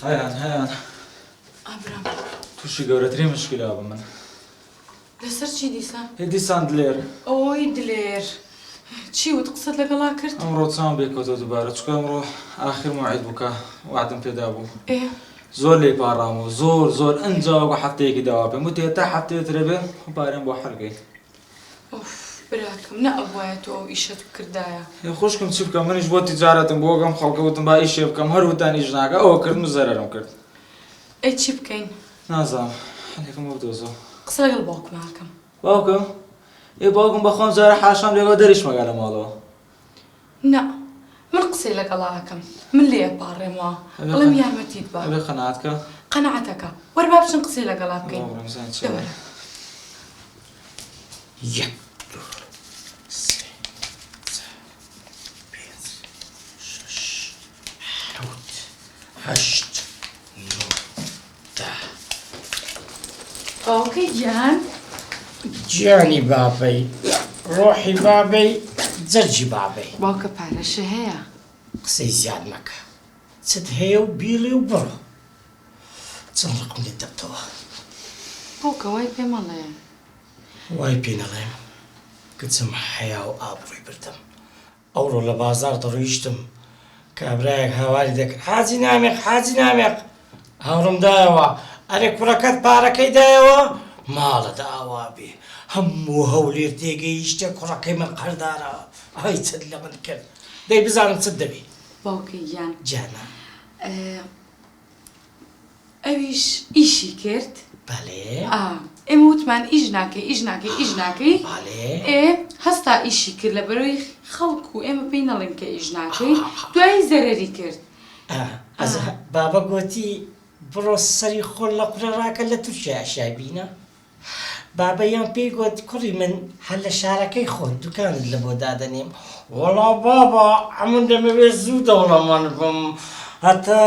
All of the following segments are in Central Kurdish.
هیان ئابرام تووشی گەورەترین مشکلە بە من لەسەر چی دیسان؟ دیسان دلێر ئەوەی دلێر چی وت قسەت لەگەڵا کرد؟ ئەمڕۆ چاوم بێکەوتەوە دووبارە چکە ئەمڕۆ ئاخر موعید بووکە وعدم پێدا بوو ئێ زۆر لێی پاڕامەوە زۆر ئەنجاوە هەفتەیەکی داوا پێم وتێ تا هەفتەیەترە بێ پارەم بۆ حەرگەی براکەم نە ئەوایە تۆ ئەو ئیشت کردایە خوشکم چی بکەم منیش بۆ تیجارەتم بۆ گەم خەڵکەوتم با ئیشێ بکەم هەر وتانی ئیش ناکە ئەوە کردم و زەرەرم کرد ئەی چی بکەین؟ نازانم هەلێکم بۆ بدۆزەوە قسە لەگەڵ باوکماکەم باوکم باوکم بەخۆم جارە حاشام لێگەوە دەریش مەگا لە ماڵەوە نە من قسەی لەگەڵاکەم من لێ پاڕێمەوە بڵێم یارمەتیت بە ئەبێ قەناعەتکە قەنەعەتەکە وەرە با بچین قسەی لەگەڵا بکەین دەوەرە یەک دوو سێ چوار پێنج شەش حەوت هەشت نۆ دە باوکەی گیان گیانی بابەی ڕۆحی بابەی جەرجی بابەی باوکە پارەشە هەیە قسەی زیاد مەکە چت هەیە و بیڵێ و بڕۆ چەند ڕقم لێت دەبتەوە باوکە وای پێ مەڵێ وای پێ نەڵێم کچم حەیا و ئابڕووی بردم ئەوڕۆ لە بازار دەڕۆیشتم کابرایەک هاواری دەکرد حاجی نامێق هەوڕم دایەوە ئەرێ کوڕەکەت پارەکەی دایەوە ماڵە داوا بێ هەموو هەولێر تێگەیشتە کوڕەکەی من قەردارەوە ئای چت لە من کرد دەی بزانم چت دەبێ باوکەی گیان جانە ئەویش ئیشی کرد بەڵێ ئێمە وتمان ئیش ناکەی بەڵێ هەستا ئیشی کرد لە بەرەوەی خەڵکو ئێمە پێی نەڵێن کە ئیش ناکەی دوایی زەرەری کرد بابە گوتی بڕۆ سەری خۆل لە قورە ڕاکە لە تووشی ئاشای بینە بابەیان پێی گوت کوڕی من هەر لە شارەکەی خۆت دوکانت لە بۆ دادەنێم وەڵا بابا ئەمن دەمەوێت زوو دەوڵەمەند بم هەتا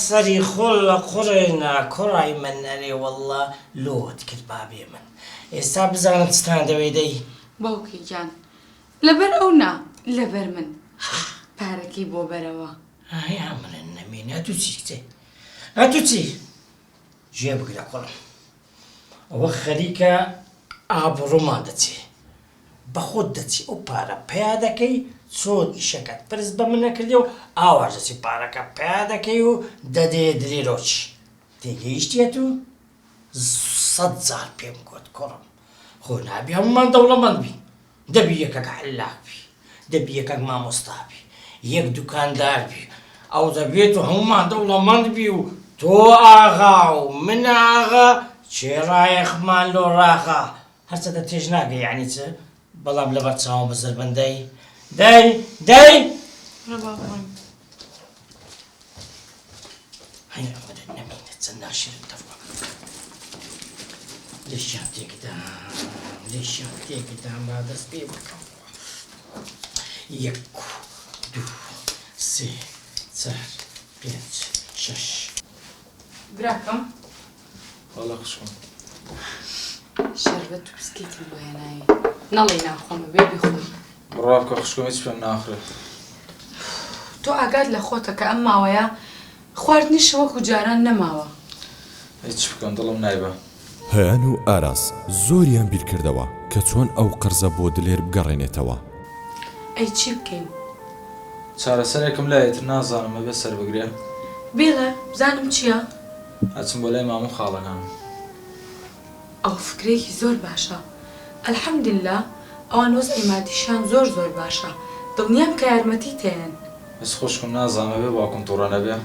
سەری خۆل لە قوڕێنا کوڕای من ئەرێ وەڵڵا لۆت کرد بابێ من ئێستا بزانم چتان دەوێ دەی باوکەی گیان لەبەر ئەو نا لەبەر من پارەکەی بۆ بەرەوە ئایا منە نەمێنێ ئەتو چی کتێ ئەتو چی ژێ بگرە کوڕم ئەوە خەریکە ئابڕوومان دەچێ بە خۆت دەچی ئەو پارە پیا دەکەی چۆن ئیشەکەت پرس بە من نەکردی و ئاواژ دەچی پارەکە پیا دەکەی و دەدێ درێرۆچ تێگەیشتێت و 100 جار پێم گوت کوڕم خۆ نابی هەمومان دەوڵەمەند بی دەبی یەکێک حەلاق بی دەبی یەکێک مامۆستا بی یەک دوکاندار بی ئەو دەبێت و هەمومان دەوڵەمەند بی و تۆ ئاغا و من ئاغا چێڕایەخمان لۆ ڕاغا هەرچەدە تێژ ناگە یعنی چ بەڵام لەبەر چاوە بە زربەندەی دەی هەیە مەدە نەمینە چەند ناشرت دەڕوە لێشیان تێکدام با دەست پێ بکەم 1 2 3 4 5 6 براکەم وەڵا خوشکم شەربەت و بسکیتم بۆ هێنایی نەڵێ ناخۆمە بێ بیخۆی بڕوا بکە خوشکم هیچ پێم ناخرێت تۆ ئاگات لە خۆتە کە ئەم ماوەیە خواردنیش وەکو جاران نەماوە هیچ بکەم دڵم نایبە هەیان و ئاراس زۆریان بیر کردەوە کە چۆن ئەو قرزە بۆ دلێر بگەڕێنێتەوە ئەی چی بکەین چارەسەرێکم لایەتر نازانم ئەبێ سەر بگرێ بێڵە بزانم چییە ئەچم بۆ لای مامۆ خاڵەکانم ئەو فکرێکی زۆر باشە ئەلحەمدوللا ئەوان وەزعی مادیشان زۆر باشە دڵنیام کە یارمەتی تێن بەس خوشکم نازانم ئەبێ باوکم تووڕە نەبێ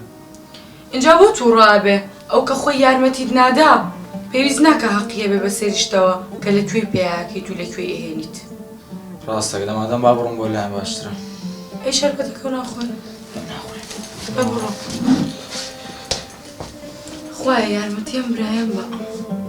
اینجا بۆ تووڕابێ ئەو کە خۆی یارمەتیت نادا پێویست ناکە حەقیە بێ بە سێریشتەوە کە لەکوێ پێیاکەیت و لەکوێ ئەهێنیت ڕاستەکە دەمادەم با بڕۆم بۆ لایەن باشترە ئەی شەربەتەکە ناخۆن بە بڕۆ خوایە یارمەتیم برایەم بە